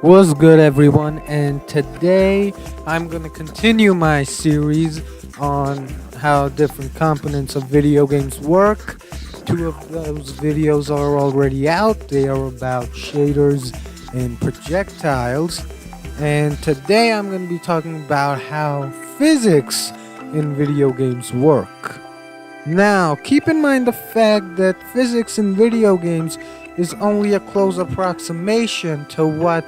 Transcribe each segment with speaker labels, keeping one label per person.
Speaker 1: What's good, everyone? And today I'm going to continue my series on how different components of video games work. Two of those videos are already out, they are about shaders and projectiles. And today I'm going to be talking about how physics in video games work. Now, keep in mind the fact that physics in video games is only a close approximation to what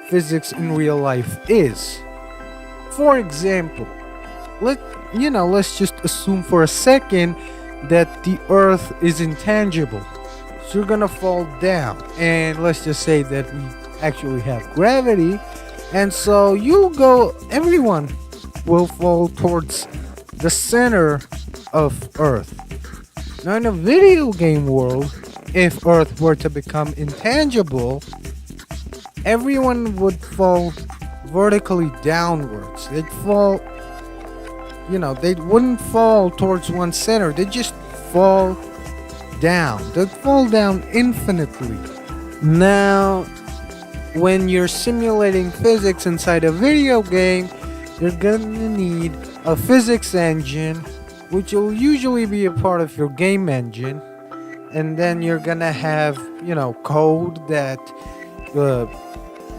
Speaker 1: physics in real life is. For example, let's just assume for a second that the earth is intangible. So you're gonna fall down, and let's just say that we actually have gravity, and so everyone will fall towards the center of earth. Now, in a video game world, if earth were to become intangible, everyone would fall vertically downwards. They'd fall, they wouldn't fall towards one center. They'd just fall down. They'd fall down infinitely. Now, when you're simulating physics inside a video game, you're gonna need a physics engine, which will usually be a part of your game engine. And then you're gonna have, code that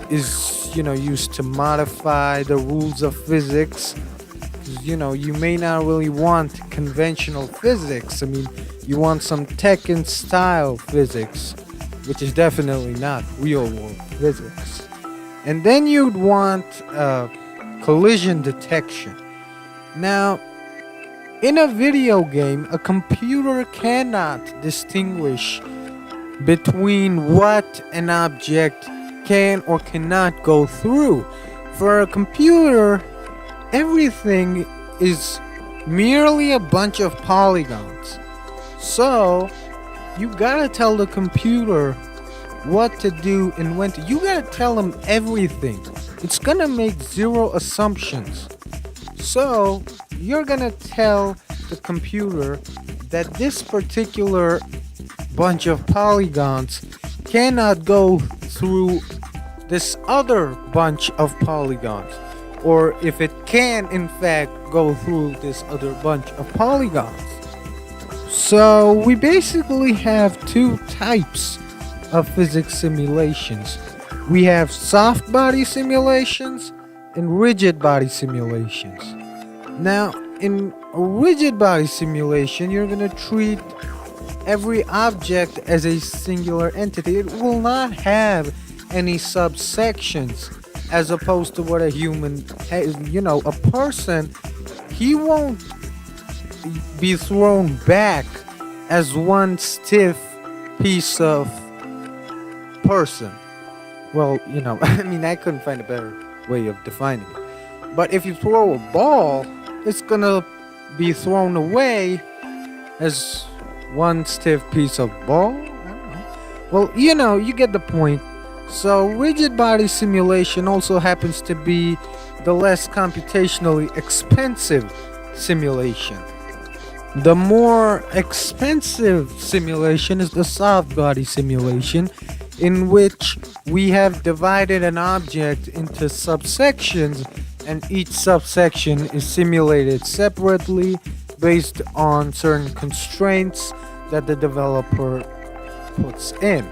Speaker 1: is used to modify the rules of physics. You may not really want conventional physics. I mean, you want some Tekken style physics, which is definitely not real world physics. And then you'd want collision detection. Now, in a video game, a computer cannot distinguish between what an object can or cannot go through. For a computer, everything is merely a bunch of polygons. So, you gotta tell the computer what to do and when to. You gotta tell them everything. It's gonna make zero assumptions. So, you're gonna tell the computer that this particular bunch of polygons cannot go through this other bunch of polygons, or if it can in fact go through this other bunch of polygons. So we basically have two types of physics simulations. We have soft body simulations and rigid body simulations. Now, in a rigid body simulation, you're going to treat every object as a singular entity. It will not have any subsections, as opposed to what a human has. A person, he won't be thrown back as one stiff piece of person. Well, I couldn't find a better way of defining it. But if you throw a ball, it's gonna be thrown away as one stiff piece of ball. I don't know. Well, you get the point. So rigid body simulation also happens to be the less computationally expensive simulation. The more expensive simulation is the soft body simulation, in which we have divided an object into subsections, and each subsection is simulated separately based on certain constraints that the developer puts in.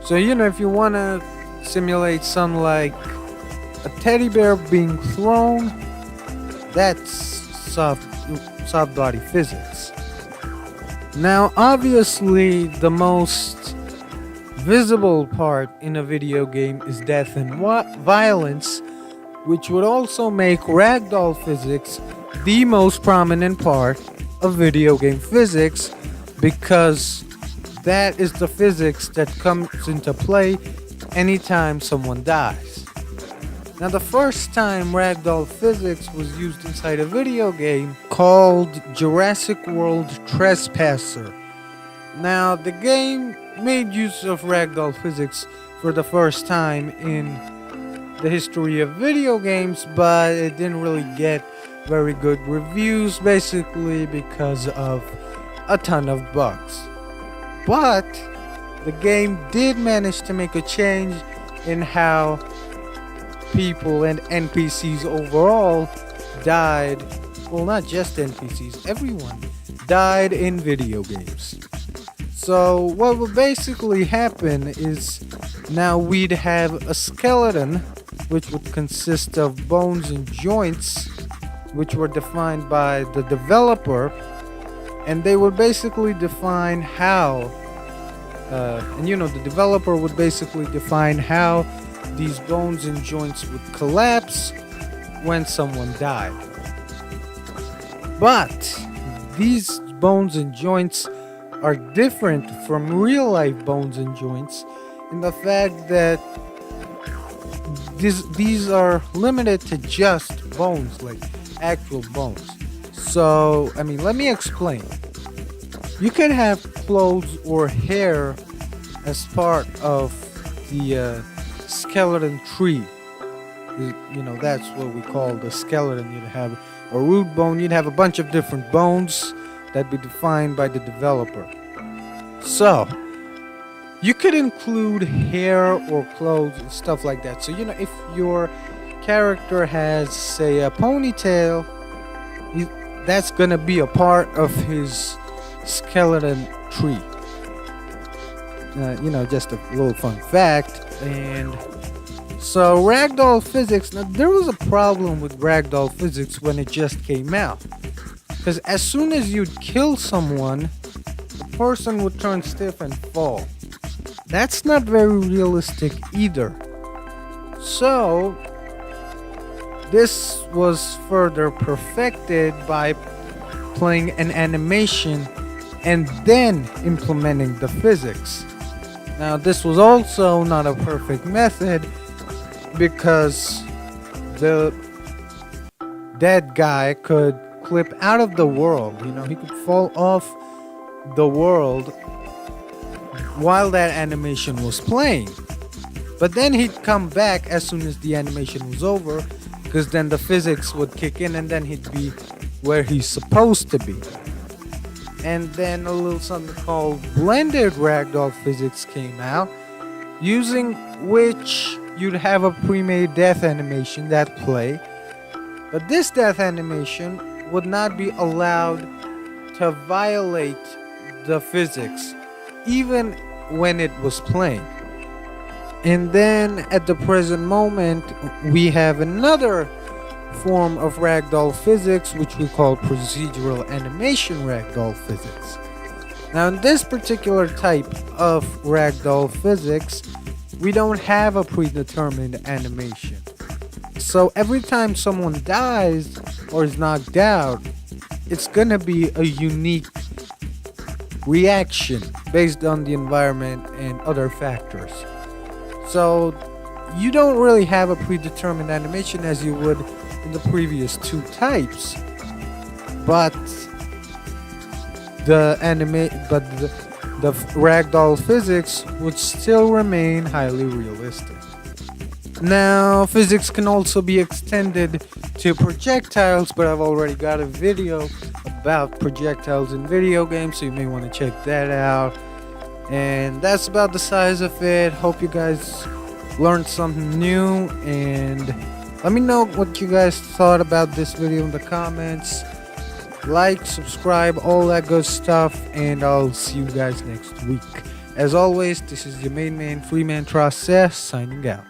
Speaker 1: So, if you want to simulate something like a teddy bear being thrown, that's soft body physics. Now, obviously, the most visible part in a video game is death and violence, which would also make ragdoll physics the most prominent part of video game physics, because that is the physics that comes into play anytime someone dies. Now, the first time ragdoll physics was used inside a video game called Jurassic World Trespasser. Now, the game made use of ragdoll physics for the first time in the history of video games, but it didn't really get very good reviews, basically because of a ton of bugs. But the game did manage to make a change in how people and NPCs overall died. Well, not just NPCs, everyone died in video games. So what would basically happen is now we'd have a skeleton which would consist of bones and joints which were defined by the developer, and they would basically define how the developer would basically define how these bones and joints would collapse when someone died. But these bones and joints are different from real life bones and joints in the fact that these are limited to just bones, like actual bones. So, let me explain. You can have clothes or hair as part of the skeleton tree. That's what we call the skeleton. You'd have a root bone, you'd have a bunch of different bones that be defined by the developer. So, you could include hair or clothes and stuff like that. So, if your character has, say, a ponytail, that's gonna be a part of his skeleton tree. Just a little fun fact. And so ragdoll physics, now there was a problem with ragdoll physics when it just came out, because as soon as you'd kill someone, the person would turn stiff and fall. That's not very realistic either. So this was further perfected by playing an animation and then implementing the physics. Now, this was also not a perfect method because the dead guy could clip out of the world. He could fall off the world while that animation was playing. But then he'd come back as soon as the animation was over, because then the physics would kick in and then he'd be where he's supposed to be. And then a little something called blended ragdoll physics came out, using which you'd have a pre-made death animation that play, but this death animation would not be allowed to violate the physics even when it was playing. And then at the present moment we have another form of ragdoll physics which we call procedural animation ragdoll physics. Now, in this particular type of ragdoll physics, we don't have a predetermined animation. So every time someone dies or is knocked out, it's gonna be a unique reaction based on the environment and other factors. So you don't really have a predetermined animation as you would in the previous two types, but the ragdoll physics would still remain highly realistic. Now, physics can also be extended to projectiles, but I've already got a video about projectiles in video games, so you may want to check that out. And that's about the size of it. Hope you guys learned something new, and let me know what you guys thought about this video in the comments. Like, subscribe, all that good stuff, and I'll see you guys next week. As always, this is your main man, Freeman Trespasser, signing out.